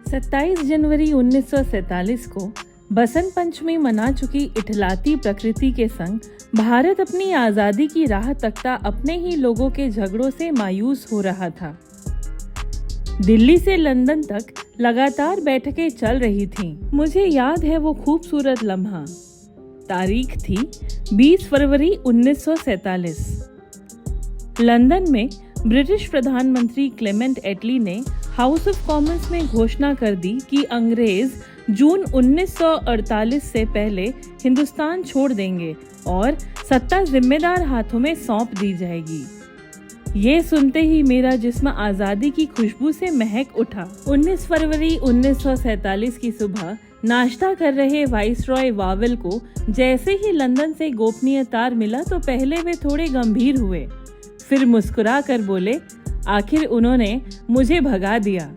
27 जनवरी 1947 को बसंत पंचमी मना चुकी इठलाती प्रकृति के संग भारत अपनी आज़ादी की राह तकता अपने ही लोगों के झगड़ों से मायूस हो रहा था। दिल्ली से लंदन तक लगातार बैठकें चल रही थीं। मुझे याद है वो खूबसूरत लम्हा। तारीख थी 20 फरवरी 1947। लंदन में ब्रिटिश प्रधानमंत्री क्लेमेंट एटली ने हाउस ऑफ कॉमन्स में घोषणा कर दी कि अंग्रेज जून 1948 से पहले हिंदुस्तान छोड़ देंगे और सत्ता जिम्मेदार हाथों में सौंप दी जाएगी। ये सुनते ही मेरा जिस्म आज़ादी की खुशबू से महक उठा। 19 फरवरी 1947 की सुबह नाश्ता कर रहे वाइसरॉय वावेल को जैसे ही लंदन से गोपनीय तार मिला तो पहले वे थोड़े गंभीर हुए, फिर मुस्कुरा कर बोले, आखिर उन्होंने मुझे भगा दिया।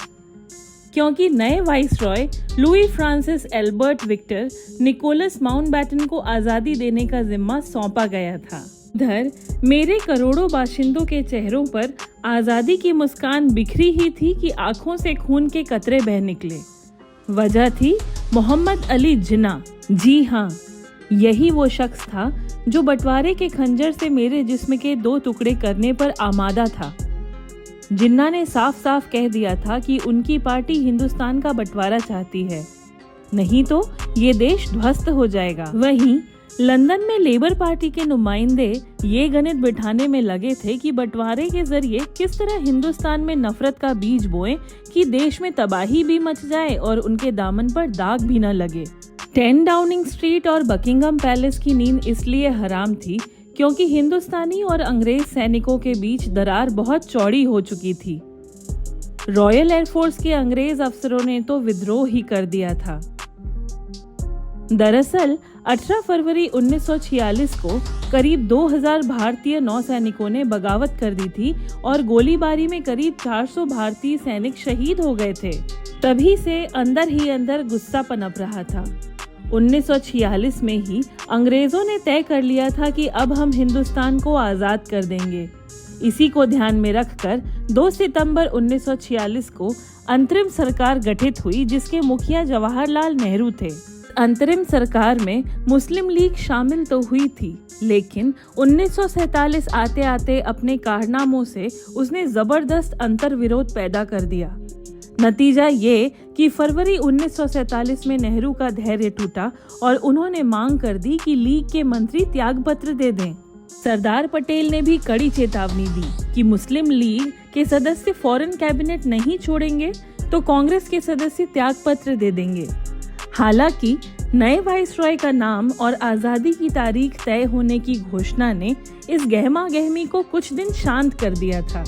क्योंकि नए viceroy Louis Francis Albert Victor Nicholas Mountbatten को आज़ादी देने का जिम्मा सौंपा गया था। इधर मेरे करोड़ों बाशिंदों के चेहरों पर आज़ादी की मुस्कान बिखरी ही थी कि आंखों से खून के कतरे बह निकले। वजह थी मोहम्मद अली जिन्ना। जी हाँ, यही वो शख्स था जो बंटवारे के खंजर से मेरे जिस्म के 2 टुकड़े करने पर आमादा था। जिन्ना ने साफ साफ कह दिया था कि उनकी पार्टी हिंदुस्तान का बंटवारा चाहती है, नहीं तो ये देश ध्वस्त हो जाएगा। वहीं लंदन में लेबर पार्टी के नुमाइंदे ये गणित बिठाने में लगे थे कि बंटवारे के जरिए किस तरह हिंदुस्तान में नफरत का बीज बोएं कि देश में तबाही भी मच जाए और उनके दामन पर दाग भी न लगे। 10 डाउनिंग स्ट्रीट और बकिंगम पैलेस की नींद इसलिए हराम थी क्योंकि हिंदुस्तानी और अंग्रेज सैनिकों के बीच दरार बहुत चौड़ी हो चुकी थी। रॉयल एयरफोर्स के अंग्रेज अफसरों ने तो विद्रोह ही कर दिया था। दरअसल 18 फरवरी 1946 को करीब 2000 भारतीय नौसैनिकों ने बगावत कर दी थी और गोलीबारी में करीब 400 भारतीय सैनिक शहीद हो गए थे। तभी से अंदर ही अंदर गुस्सा पनप रहा था। 1946 में ही अंग्रेजों ने तय कर लिया था कि अब हम हिंदुस्तान को आज़ाद कर देंगे। इसी को ध्यान में रखकर 2 सितंबर 1946 को अंतरिम सरकार गठित हुई जिसके मुखिया जवाहरलाल नेहरू थे। अंतरिम सरकार में मुस्लिम लीग शामिल तो हुई थी, लेकिन 1947 आते आते अपने कारनामों से उसने जबरदस्त अंतर्विरोध पैदा कर दिया। नतीजा ये कि फरवरी 1947 में नेहरू का धैर्य टूटा और उन्होंने मांग कर दी कि लीग के मंत्री त्यागपत्र दे दें। सरदार पटेल ने भी कड़ी चेतावनी दी कि मुस्लिम लीग के सदस्य फॉरेन कैबिनेट नहीं छोड़ेंगे तो कांग्रेस के सदस्य त्यागपत्र दे देंगे। हालांकि नए वाइसरॉय का नाम और आज़ादी की तारीख तय होने की घोषणा ने इस गहमा गहमी को कुछ दिन शांत कर दिया था।